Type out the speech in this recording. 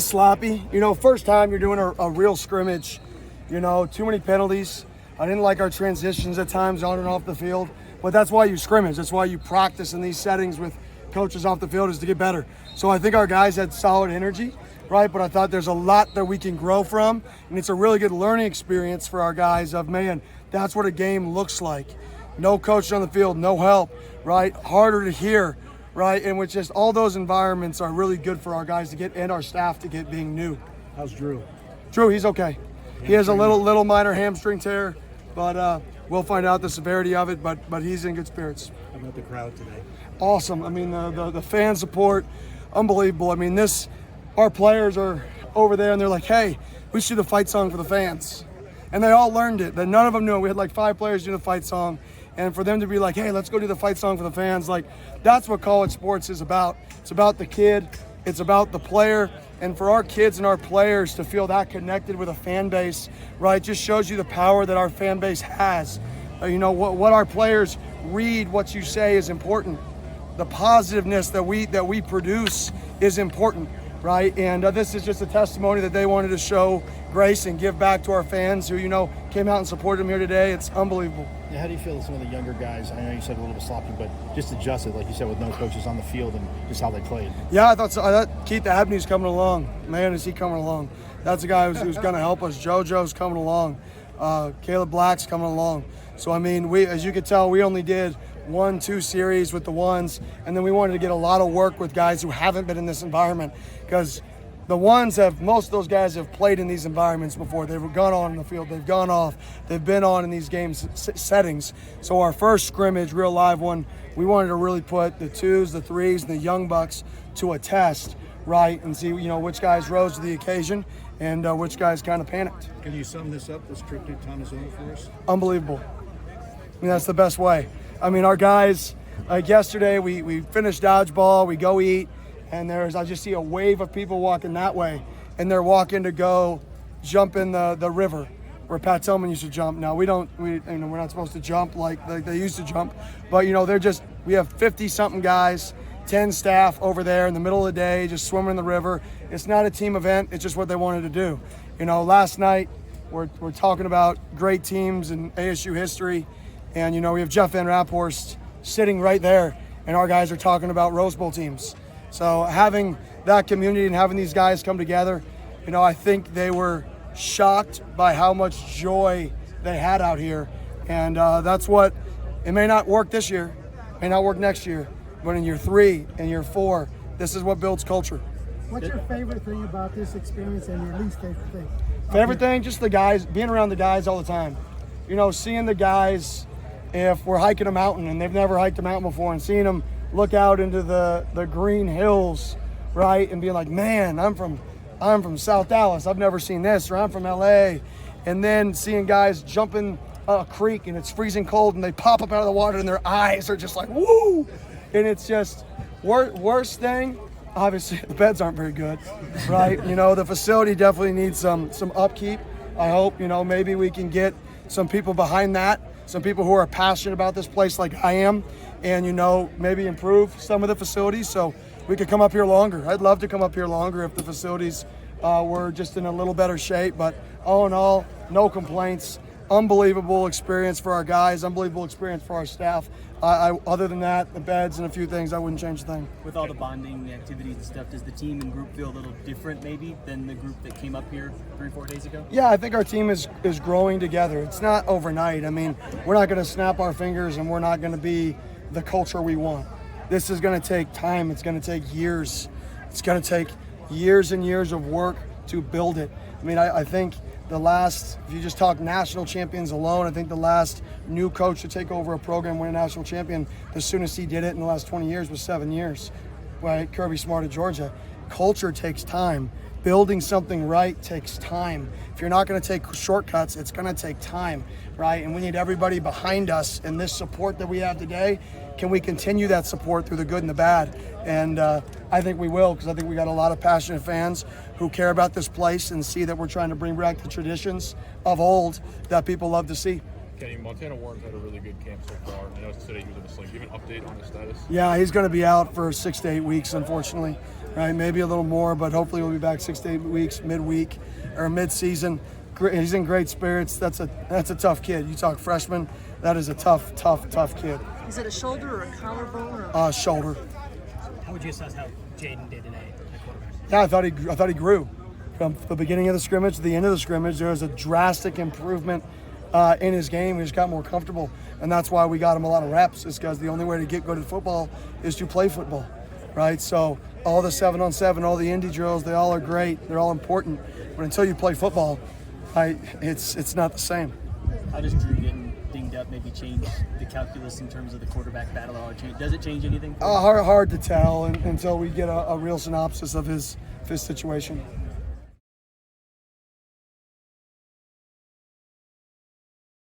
Sloppy. First time you're doing a real scrimmage, too many penalties. I didn't like our transitions at times on and off the field, but that's why you scrimmage. That's why you practice in these settings with coaches off the field, is to get better. So I think our guys had solid energy, right? But I thought there's a lot that we can grow from, and it's a really good learning experience for our guys of, man, that's what a game looks like. No coach on the field, no help, right? Harder to hear, right? And with just all those environments are really good for our guys to get, and our staff to get, being new. How's Drew? Drew, he's okay. He has a little minor hamstring tear, but we'll find out the severity of it, but he's in good spirits. How about the crowd today? Awesome. I mean, the fan support, unbelievable. I mean, our players are over there and they're like, hey, we should do the fight song for the fans. And they all learned it. None of them knew it. We had like 5 players do the fight song. And for them to be like, hey, let's go do the fight song for the fans, like, that's what college sports is about. It's about the kid. It's about the player. And for our kids and our players to feel that connected with a fan base, right, just shows you the power that our fan base has. What our players read, what you say is important. The positiveness that we produce is important, right? And this is just a testimony that they wanted to show grace and give back to our fans who, came out and supported them here today. It's unbelievable. Yeah, how do you feel some of the younger guys? I know you said a little bit sloppy, but just adjusted, like you said, with no coaches on the field and just how they played. Yeah, I thought so. I thought Keith Abney's coming along. Man, is he coming along. That's a guy who's going to help us. JoJo's coming along. Caleb Black's coming along. So, I mean, as you could tell, we only did 1-2 series with the ones, and then we wanted to get a lot of work with guys who haven't been in this environment, because the ones most of those guys have played in these environments before. They've gone on in the field, they've gone off, they've been on in these games settings. So our first scrimmage, real live one, we wanted to really put the 2s, the 3s, and the young bucks to a test, right, and see which guys rose to the occasion and which guys kind of panicked. Can you sum this up, this trip to Thomas Owens for us? Unbelievable. I mean, that's the best way. I mean, our guys, like yesterday, we finished dodgeball, we go eat, and I just see a wave of people walking that way, and they're walking to go jump in the river where Pat Tillman used to jump. Now, we're not supposed to jump like they used to jump, but, we have 50-something guys, 10 staff over there in the middle of the day just swimming in the river. It's not a team event. It's just what they wanted to do. Last night, we're talking about great teams in ASU history, and, we have Jeff Van Raphorst sitting right there, and our guys are talking about Rose Bowl teams. So having that community and having these guys come together, I think they were shocked by how much joy they had out here. And that's what, it may not work this year, may not work next year, but in year 3 and year 4, this is what builds culture. What's your favorite thing about this experience and your least favorite thing? Favorite thing, just the guys, being around the guys all the time. Seeing the guys, if we're hiking a mountain and they've never hiked a mountain before, and seeing them look out into the green hills, right, and being like, man, I'm from South Dallas, I've never seen this, or I'm from LA, and then seeing guys jump in a creek and it's freezing cold and they pop up out of the water and their eyes are just like, woo, and it's just worst thing. Obviously, the beds aren't very good, right? The facility definitely needs some upkeep. I hope, maybe we can get some people behind that, some people who are passionate about this place like I am, and, maybe improve some of the facilities so we could come up here longer. I'd love to come up here longer if the facilities were just in a little better shape. But all in all, no complaints. Unbelievable experience for our guys, unbelievable experience for our staff. Other than that, the beds and a few things, I wouldn't change a thing. With all the bonding activities and stuff, does the team and group feel a little different maybe than the group that came up here 3-4 days ago? Yeah, I think our team is growing together. It's not overnight. I mean, we're not going to snap our fingers and we're not going to be the culture we want. This is going to take time. It's going to take years. It's going to take years and years of work to build it. I mean, I think if you just talk national champions alone, I think the last new coach to take over a program, win a national champion, the soonest he did it in the last 20 years was 7 years, right? Kirby Smart at Georgia. Culture takes time. Building something right takes time. If you're not going to take shortcuts, it's going to take time, right? And we need everybody behind us, and this support that we have today, can we continue that support through the good and the bad? And I think we will, because I think we got a lot of passionate fans who care about this place and see that we're trying to bring back the traditions of old that people love to see. Kenny, Montana Warren's had a really good camp so far. I know today he was in the sling. Do you have an update on his status? Yeah, he's going to be out for 6 to 8 weeks, unfortunately. Right, maybe a little more, but hopefully we'll be back 6 to 8 weeks, midweek or mid-season. He's in great spirits. That's a tough kid. You talk freshman, that is a tough kid. Is it a shoulder or a collarbone? Or? Shoulder. How would you assess how Jaden did today at quarterback? Yeah, I thought he grew. From the beginning of the scrimmage to the end of the scrimmage, there was a drastic improvement in his game. He just got more comfortable, and that's why we got him a lot of reps. Is because the only way to get good at football is to play football, right? So all the 7-on-7, all the indie drills, they all are great. They're all important, but until you play football, it's not the same. How does Drew getting dinged up maybe change the calculus in terms of the quarterback battle? Does it change anything? Hard to tell until we get a real synopsis of his situation.